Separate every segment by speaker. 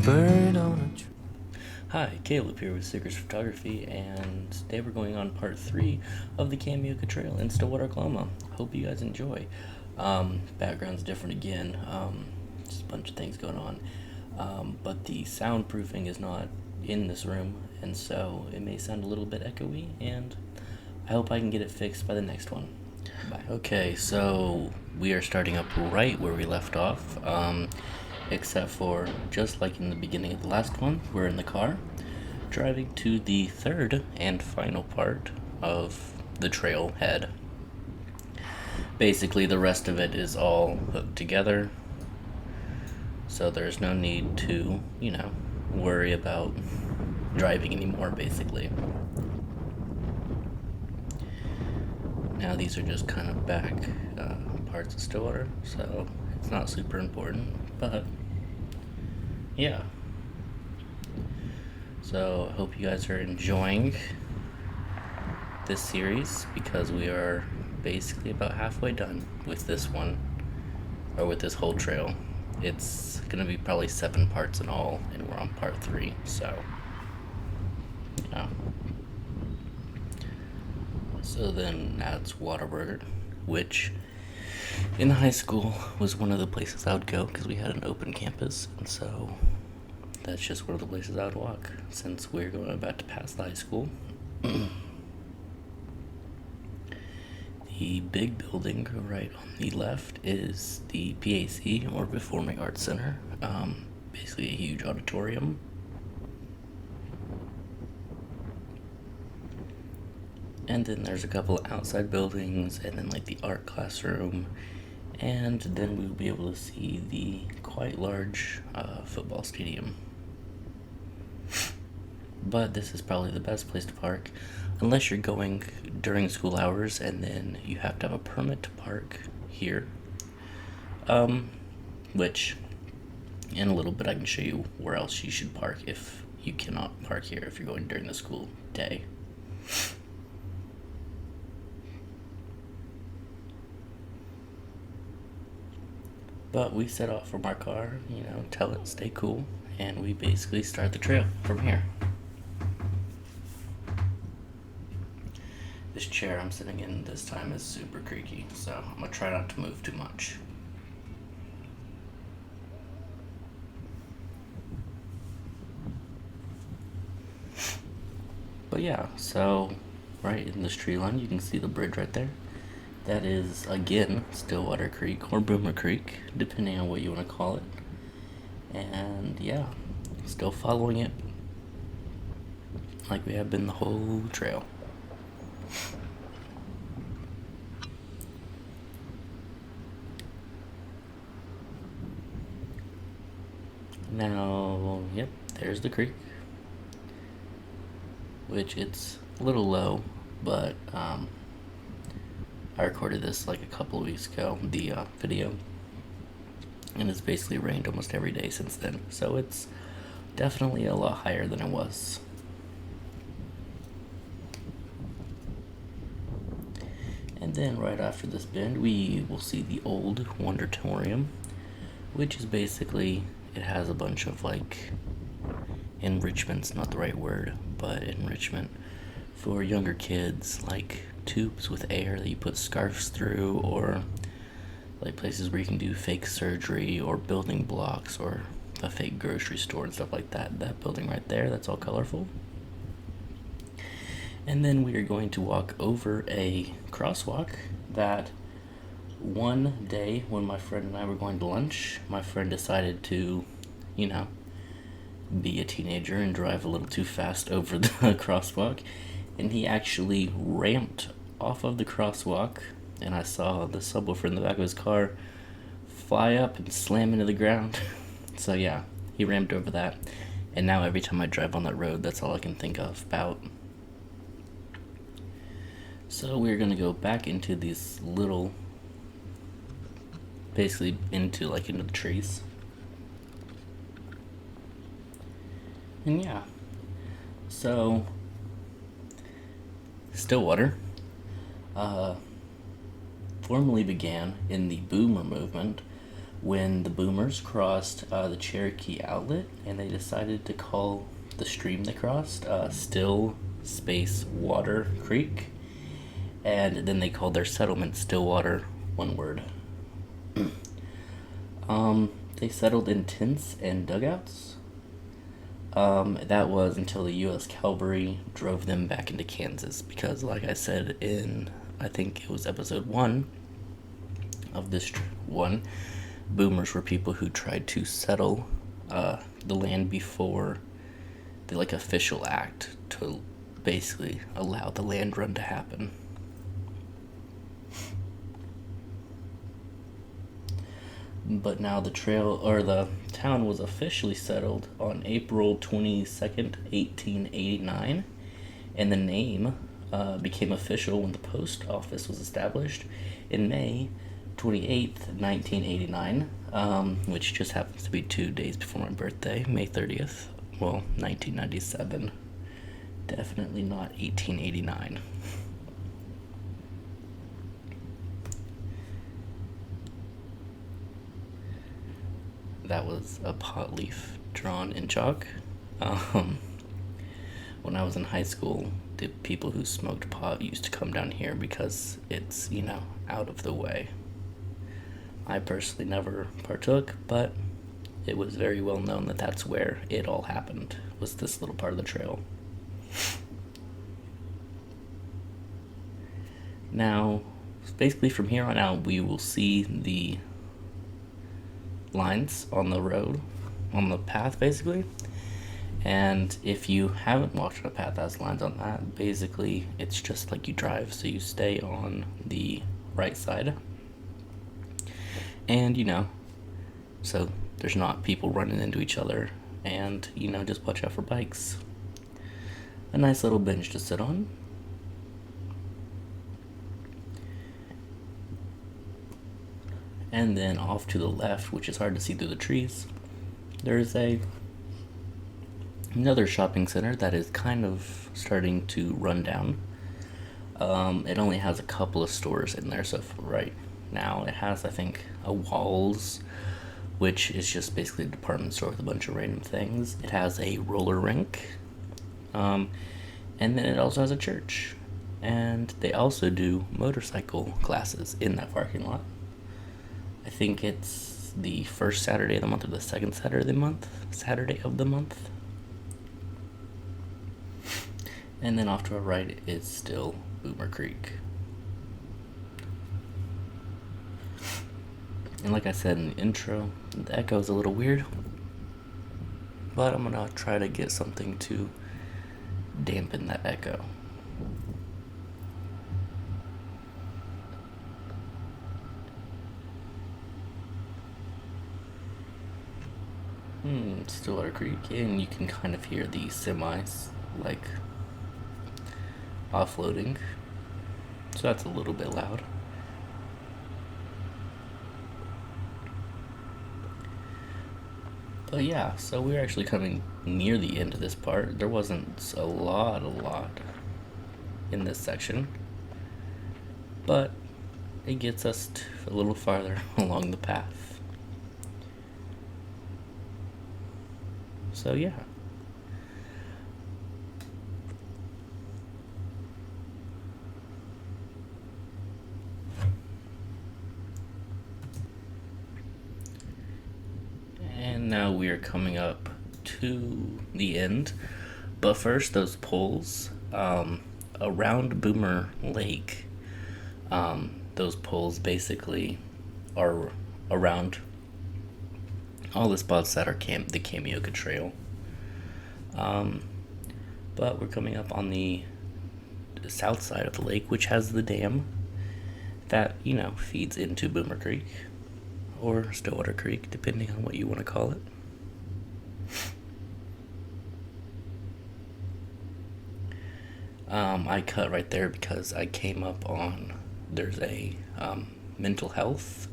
Speaker 1: bird on a tree.
Speaker 2: Hi, Caleb here with Stickers Photography, and today we're going on part 3 of the Kameoka Trail in Stillwater, Oklahoma. Hope you guys enjoy. Background's different again, just a bunch of things going on. But the soundproofing is not in this room, and so it may sound a little bit echoey, and I hope I can get it fixed by the next one. Bye. Okay, so we are starting up right where we left off. Except for, just like in the beginning of the last one, we're in the car, driving to the third and final part of the trailhead. Basically, the rest of it is all hooked together, so there's no need to, worry about driving anymore, basically. Now these are just kind of back parts of Stillwater, so it's not super important, but yeah. So I hope you guys are enjoying this series, because we are basically about halfway done with this one, or with this whole trail. It's gonna be probably 7 parts in all, and we're on part 3, so yeah. So then that's Whataburger, which in high school was one of the places I would go because we had an open campus, and so that's just one of the places I would walk since we're about to pass the high school. The big building right on the left is the PAC, or Performing Arts Center, basically a huge auditorium. And then there's a couple outside buildings, and then like the art classroom, and then we'll be able to see the quite large football stadium. But this is probably the best place to park, unless you're going during school hours, and then you have to have a permit to park here. Which, in a little bit, I can show you where else you should park if you cannot park here if you're going during the school day. But we set off from our car, tell it stay cool, and we basically start the trail from here. This chair I'm sitting in this time is super creaky, so I'm gonna try not to move too much. But yeah, so right in this tree line, you can see the bridge right there. That is, again, Stillwater Creek, or Boomer Creek, depending on what you want to call it. And yeah, still following it like we have been the whole trail. Now, yep, there's the creek, which it's a little low, but I recorded this like a couple of weeks ago, the video, and it's basically rained almost every day since then, so it's definitely a lot higher than it was. And then right after this bend, we will see the old Wondertorium, which is basically, it has a bunch of like enrichment's not the right word, but enrichment for younger kids, like tubes with air that you put scarves through, or like places where you can do fake surgery, or building blocks, or a fake grocery store and stuff like that. That building right there, that's all colorful. And then we are going to walk over a crosswalk that one day when my friend and I were going to lunch, my friend decided to, be a teenager and drive a little too fast over the crosswalk, and he actually ramped off of the crosswalk, and I saw the subwoofer in the back of his car fly up and slam into the ground. So yeah, he ramped over that, and now every time I drive on that road, that's all I can think of about. So we're gonna go back into these little, basically into the trees. And yeah, so Stillwater formally began in the Boomer movement when the boomers crossed the Cherokee Outlet, and they decided to call the stream they crossed Stillwater Creek, and then they called their settlement Stillwater, one word. They settled in tents and dugouts. That was until the U.S. Cavalry drove them back into Kansas, because, like I said in, I think it was episode 1 of this one, boomers were people who tried to settle the land before the official act to basically allow the land run to happen. But now the town was officially settled on April 22nd, 1889, and the name became official when the post office was established in May 28th, 1989, which just happens to be 2 days before my birthday, May 30th. Well, 1997. Definitely not 1889. That was a pot leaf drawn in chalk. When I was in high school, the people who smoked pot used to come down here because it's, out of the way. I personally never partook, but it was very well known that that's where it all happened, was this little part of the trail. Now, basically from here on out, we will see the lines on the road, on the path, basically. And if you haven't walked on a path that has lines on that, basically it's just like you drive, so you stay on the right side. And, so there's not people running into each other, and, just watch out for bikes. A nice little bench to sit on. And then off to the left, which is hard to see through the trees, there's another shopping center that is kind of starting to run down. It only has a couple of stores in there, so for right now it has, I think, a Walls, which is just basically a department store with a bunch of random things. It has a roller rink, and then it also has a church. And they also do motorcycle classes in that parking lot. I think it's the first Saturday of the month or the second Saturday of the month. And then off to our right is still Boomer Creek. And like I said in the intro, the echo is a little weird, but I'm gonna try to get something to dampen that echo. Stillwater Creek, and you can kind of hear the semis offloading, so that's a little bit loud. But yeah, so we're actually coming near the end of this part. There wasn't a lot in this section, but it gets us a little farther along the path. So yeah. And now we are coming up to the end. But first, those poles around Boomer Lake, those poles basically are around all the spots that are the Kameoka Trail. But we're coming up on the south side of the lake, which has the dam that, feeds into Boomer Creek, or Stillwater Creek, depending on what you want to call it. I cut right there because I came up on, there's a mental health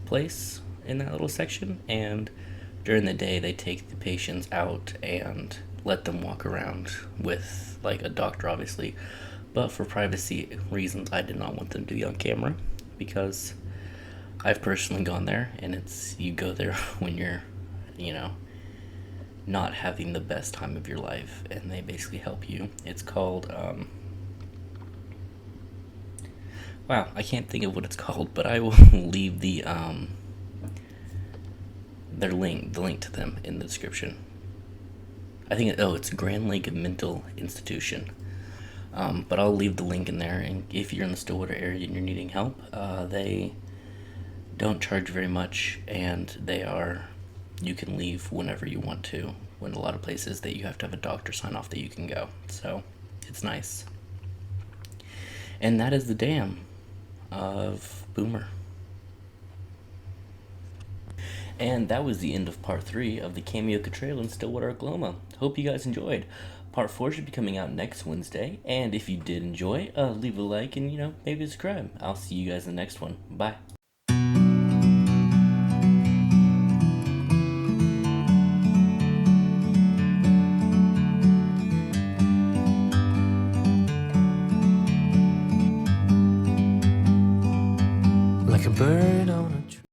Speaker 2: place in that little section, and during the day they take the patients out and let them walk around with a doctor, obviously, but for privacy reasons I did not want them to be on camera, because I've personally gone there, and you go there when you're, you know, not having the best time of your life, and they basically help you. It's called, wow, I can't think of what it's called, but I will leave the link to them in the description. I think, it's Grand Lake Mental Institution. But I'll leave the link in there, and if you're in the Stillwater area and you're needing help, they don't charge very much, and you can leave whenever you want to, when a lot of places that you have to have a doctor sign off that you can go. So, it's nice. And that is the dam of Boomer. And that was the end of part 3 of the Kameoka Trail in Stillwater, Oklahoma. Hope you guys enjoyed. Part 4 should be coming out next Wednesday. And if you did enjoy, leave a like and, maybe subscribe. I'll see you guys in the next one. Bye. Like a bird